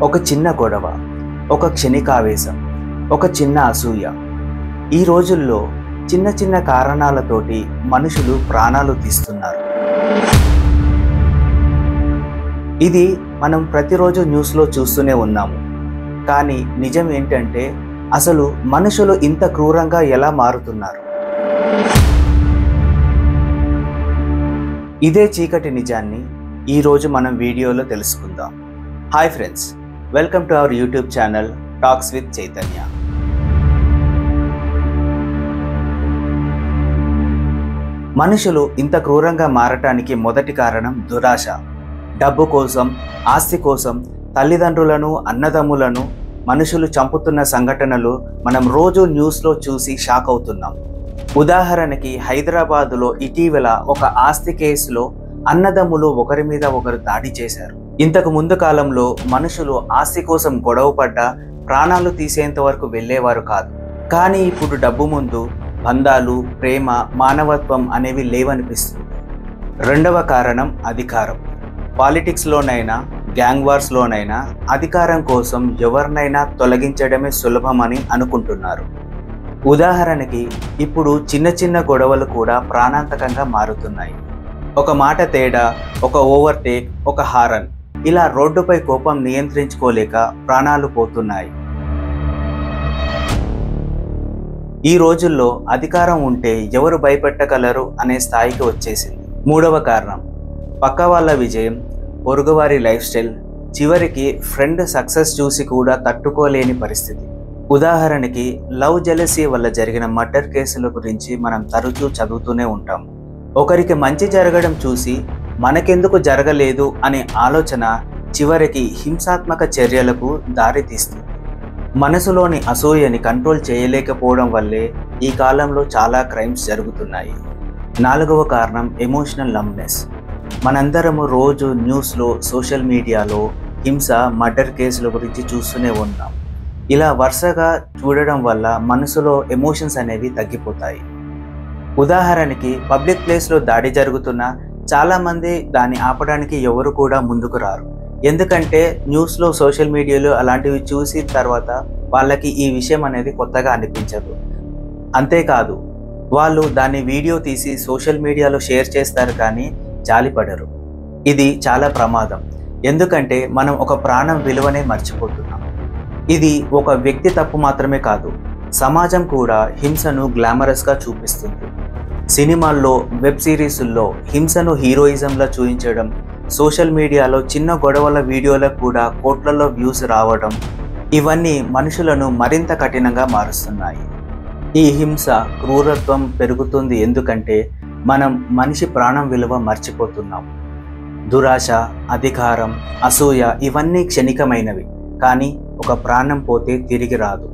ఒక చిన్న గొడవ, ఒక క్షణికావేశం, ఒక చిన్న అసూయ. ఈ రోజుల్లో చిన్న చిన్న కారణాలతోటి మనుషులు ప్రాణాలు తీస్తున్నారు. ఇది మనం ప్రతిరోజు న్యూస్లో చూస్తూనే ఉన్నాము. కానీ నిజం ఏంటంటే అసలు మనుషులు ఇంత క్రూరంగా ఎలా మారుతున్నారు? ఇదే చీకటి నిజాన్ని ఈరోజు మనం వీడియోలో తెలుసుకుందాం. Hi friends, welcome to our YouTube channel talks with Chaitanya. మనుషులు ఇంత క్రూరంగా మారటానికి మొదటి కారణం దురాశ. డబ్బు కోసం, ఆస్తి కోసం తల్లిదండ్రులను, అన్నదమ్ములను మనుషులు చంపుతున్న సంఘటనలు మనం రోజు న్యూస్లో చూసి షాక్ అవుతున్నాం. ఉదాహరణకి హైదరాబాదులో ఇటీవల ఒక ఆస్తి కేసులో అన్నదమ్ములు ఒకరి మీద ఒకరు దాడి చేశారు. ఇంతకు ముందు కాలంలో మనుషులు ఆస్తి కోసం గొడవ పడ్డా ప్రాణాలు తీసేంత వరకు వెళ్ళేవారు కాదు. కానీ ఇప్పుడు డబ్బు ముందు బంధాలు, ప్రేమ, మానవత్వం అనేవి లేవనిపిస్తుంది. రెండవ కారణం అధికారం. పాలిటిక్స్లోనైనా, గ్యాంగ్ వార్స్లోనైనా అధికారం కోసం ఎవరినైనా తొలగించడమే సులభమని అనుకుంటున్నారు. ఉదాహరణకి ఇప్పుడు చిన్న చిన్న గొడవలు కూడా ప్రాణాంతకంగా మారుతున్నాయి. ఒక మాట తేడా, ఒక ఓవర్టేక్, ఒక హారన్, ఇలా రోడ్డుపై కోపం నియంత్రించుకోలేక ప్రాణాలు పోతున్నాయి. ఈ రోజుల్లో అధికారం ఉంటే ఎవరు భయపెట్టగలరు అనే స్థాయికి వచ్చేసింది. మూడవ కారణం పక్క వాళ్ళ విజయం, పొరుగువారి లైఫ్ స్టైల్, చివరికి ఫ్రెండ్ సక్సెస్ చూసి కూడా తట్టుకోలేని పరిస్థితి. ఉదాహరణకి లవ్ జెలసీ వల్ల జరిగిన మర్డర్ కేసుల గురించి మనం తరచూ చదువుతూనే ఉంటాం. ఒకరికి మంచి జరగడం చూసి మనకెందుకు జరగలేదు అనే ఆలోచన చివరికి హింసాత్మక చర్యలకు దారితీస్తుంది. మనసులోని అసూయని కంట్రోల్ చేయలేకపోవడం వల్లే ఈ కాలంలో చాలా క్రైమ్స్ జరుగుతున్నాయి. నాలుగవ కారణం ఎమోషనల్ నంబ్నెస్. మనందరము రోజు న్యూస్లో, సోషల్ మీడియాలో హింస, మర్డర్ కేసుల గురించి చూస్తూనే ఉన్నాం. ఇలా వరుసగా చూడడం వల్ల మనసులో ఎమోషన్స్ అనేవి తగ్గిపోతాయి. ఉదాహరణకి పబ్లిక్ ప్లేస్లో దాడి జరుగుతున్నా చాలామంది దాన్ని ఆపడానికి ఎవరు కూడా ముందుకు రారు. ఎందుకంటే న్యూస్లో, సోషల్ మీడియాలో అలాంటివి చూసిన తర్వాత వాళ్ళకి ఈ విషయం అనేది కొత్తగా అనిపించదు. అంతేకాదు, వాళ్ళు దాన్ని వీడియో తీసి సోషల్ మీడియాలో షేర్ చేస్తారు కానీ జాలిపడరు. ఇది చాలా ప్రమాదం. ఎందుకంటే మనం ఒక ప్రాణం విలువనే మర్చిపోతున్నాం. ఇది ఒక వ్యక్తి తప్పు మాత్రమే కాదు, సమాజం కూడా హింసను గ్లామరస్గా చూపిస్తుంది. సినిమాల్లో, వెబ్ సిరీసుల్లో హింసను హీరోయిజంలా చూపించడం, సోషల్ మీడియాలో చిన్న గొడవల వీడియోలకు కూడా కోట్లలో వ్యూస్ రావడం, ఇవన్నీ మనుషులను మరింత కఠినంగా మారుస్తున్నాయి. ఈ హింస, క్రూరత్వం పెరుగుతుంది ఎందుకంటే మనం మనిషి ప్రాణం విలువ మర్చిపోతున్నాం. దురాశ, అధికారం, అసూయ ఇవన్నీ క్షణికమైనవి, కానీ ఒక ప్రాణం పోతే తిరిగి రాదు.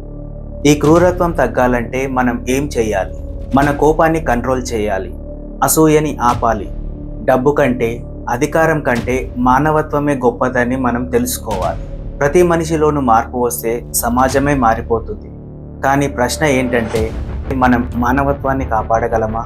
ఈ క్రూరత్వం తగ్గాలంటే మనం ఏం చేయాలి? మన కోపాన్ని కంట్రోల్ చేయాలి, అసూయని ఆపాలి. డబ్బు కంటే, అధికారం కంటే మానవత్వమే గొప్పదని మనం తెలుసుకోవాలి. ప్రతి మనిషిలోనూ మార్పు వస్తే సమాజమే మారిపోతుంది. కానీ ప్రశ్న ఏంటంటే మనం మానవత్వాన్ని కాపాడగలమా?